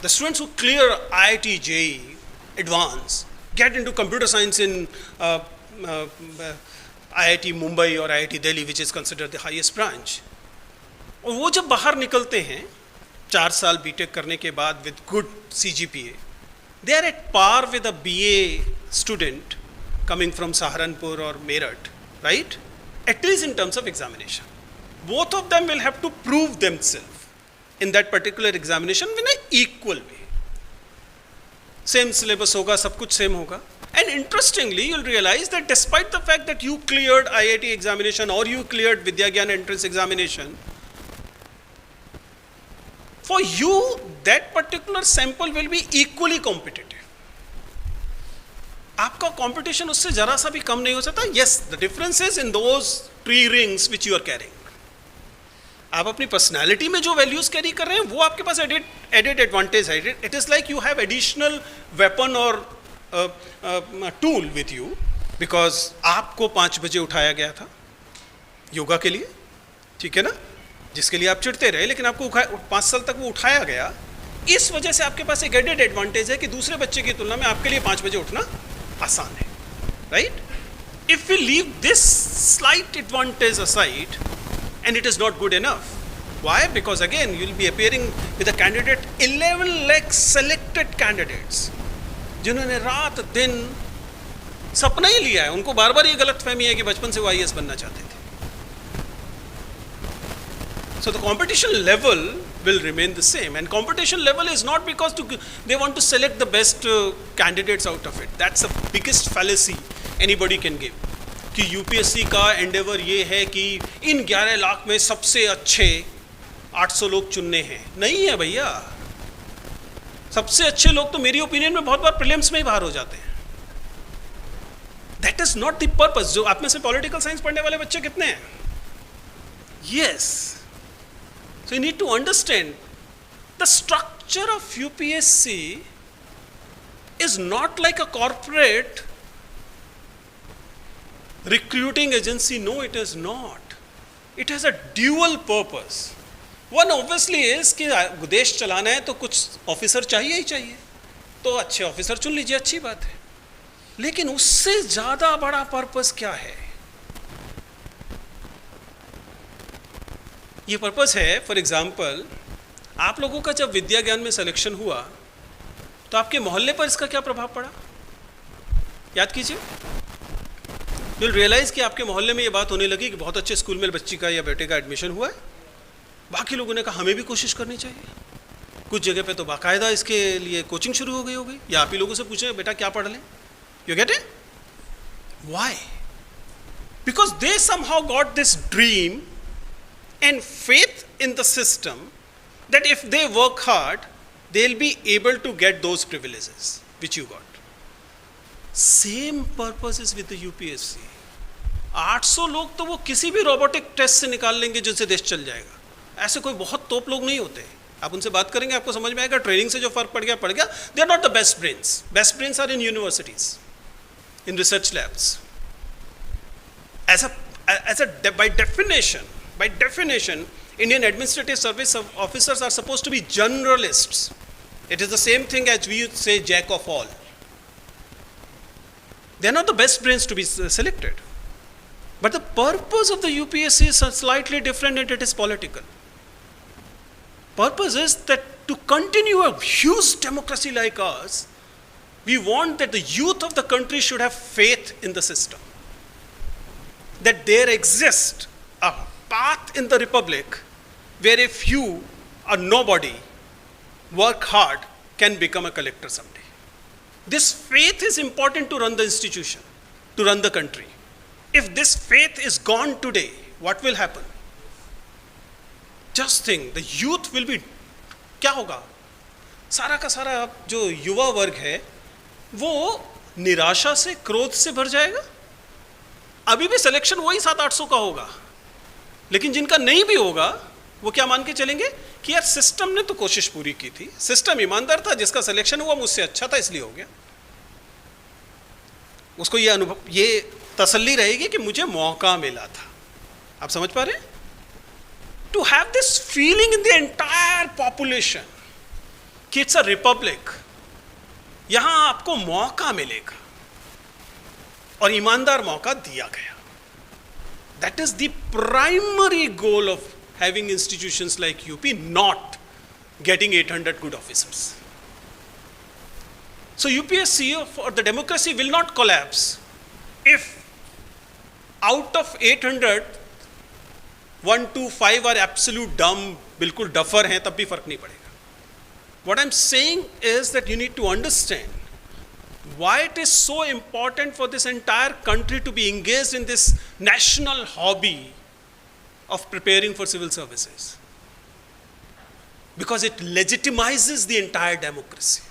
The students who clear IIT JEE Advanced get into computer science in IIT Mumbai or IIT Delhi, which is considered the highest branch. और वो जब बाहर निकलते हैं 4 साल BTech करने के बाद with good CGPA, they are at par with a BA student coming from Saharanpur or Meerut, right? At least in terms of examination. Both of them will have to prove themselves in that particular examination in an equal way. Same syllabus होगा, सब कुछ same होगा. And interestingly, you'll realize that despite the fact that you cleared IIT examination or you cleared Vidyagyan entrance examination, for you, that particular sample will be equally competitive. आपका competition उससे जरा सा भी कम नहीं हो सकता. Yes, the difference is in those 3 rings which you are carrying. आप अपनी पर्सनैलिटी में जो वैल्यूज कैरी कर रहे हैं वो आपके पास एडेड एडवांटेज है. It is like you have additional weapon और टूल विथ यू, बिकॉज आपको 5 बजे उठाया गया था योगा के लिए, ठीक है ना, जिसके लिए आप चिढ़ते रहे, लेकिन आपको 5 साल तक वो उठाया गया. इस वजह से आपके पास एक एडेड एडवांटेज है कि दूसरे बच्चे की तुलना में आपके लिए 5 बजे उठना आसान है, right? If we leave this slight advantage aside, and it is not good enough. Why? Because again you will be appearing with a candidate 11 lakh selected candidates जिन्होंने रात दिन सपना ही लिया है. उनको बार बार ये गलत फहमी है कि बचपन से वो IAS बनना चाहते थे. So the competition level will remain the same, and competition level is not because they want to select the best candidates out of it. That's the biggest fallacy anybody can give. कि UPSC का Endeavour ये है कि इन 11 लाख में सबसे अच्छे 800 लोग चुनने हैं. नहीं है भैया, सबसे अच्छे लोग तो मेरी ओपिनियन में बहुत बार प्रीलिम्स में ही बाहर हो जाते हैं. That is not the purpose. जो आप में से पॉलिटिकल साइंस पढ़ने वाले बच्चे कितने हैं? Yes. So you need to understand the structure of UPSC is not like a corporate recruiting agency. No, it is not. It has a dual purpose. One obviously is कि देश चलाना है तो कुछ ऑफिसर चाहिए ही चाहिए, तो अच्छे ऑफिसर चुन लीजिए, अच्छी बात है. लेकिन उससे ज़्यादा बड़ा पर्पस क्या है? ये पर्पस है, फॉर एग्जाम्पल, आप लोगों का जब विद्या ज्ञान में सिलेक्शन हुआ तो आपके मोहल्ले पर इसका क्या प्रभाव पड़ा? याद कीजिए. You'll realize कि आपके मोहल्ले में ये बात होने लगी कि बहुत अच्छे स्कूल में बच्ची का या बेटे का एडमिशन हुआ है. बाकी लोगों ने कहा हमें भी कोशिश करनी चाहिए. कुछ जगह पे तो बाकायदा इसके लिए कोचिंग शुरू हो गई होगी, या आप ही लोगों से पूछें बेटा क्या पढ़ लें. You get it? Why? Because they somehow got this dream and faith in the system that if they work hard they will be able to get those privileges which you got. Same purpose is with the UPSC. 800 लोग तो वो किसी भी robotic test से निकाल लेंगे जिनसे देश चल जाएगा. ऐसे कोई बहुत तोप लोग नहीं होते. आप उनसे बात करेंगे आपको समझ में आएगा. ट्रेनिंग से जो फर्क पड़ गया. They are not the best brains. Best brains are in universities, in research labs. by definition Indian administrative service officers are supposed to be generalists. It is the same thing as we would say jack of all. They are not the best brains to be selected. But the purpose of the UPSC is slightly different, and it is political. Purpose is that to continue a huge democracy like ours, we want that the youth of the country should have faith in the system. That there exists a path in the republic where if you or nobody work hard can become a collector someday. This faith is important to run the institution, to run the country. If this faith is gone today, what will happen? Just think, the youth will be, क्या होगा? सारा का सारा जो युवा वर्ग है वो निराशा से, क्रोध से भर जाएगा. अभी भी सिलेक्शन वही 700-800 का होगा, लेकिन जिनका नहीं भी होगा वो क्या मान के चलेंगे कि यार सिस्टम ने तो कोशिश पूरी की थी, सिस्टम ईमानदार था, जिसका सिलेक्शन हुआ मुझसे अच्छा था इसलिए हो गया. उसको ये अनुभव, ये तसल्ली रहेगी कि मुझे मौका मिला था. आप समझ पा रहे हैं? To have this feeling in the entire population कि इट्स अ रिपब्लिक, यहां आपको मौका मिलेगा और ईमानदार मौका दिया गया. That is the primary goal of having institutions like UP, not getting 800 good officers. So UPSC or the democracy will not collapse if out of 800 1 to 5 are absolute dumb, बिल्कुल डफर हैं, तब भी फर्क नहीं पड़ेगा. What I'm saying is that you need to understand why it is so important for this entire country to be engaged in this national hobby of preparing for civil services. Because it legitimizes the entire democracy.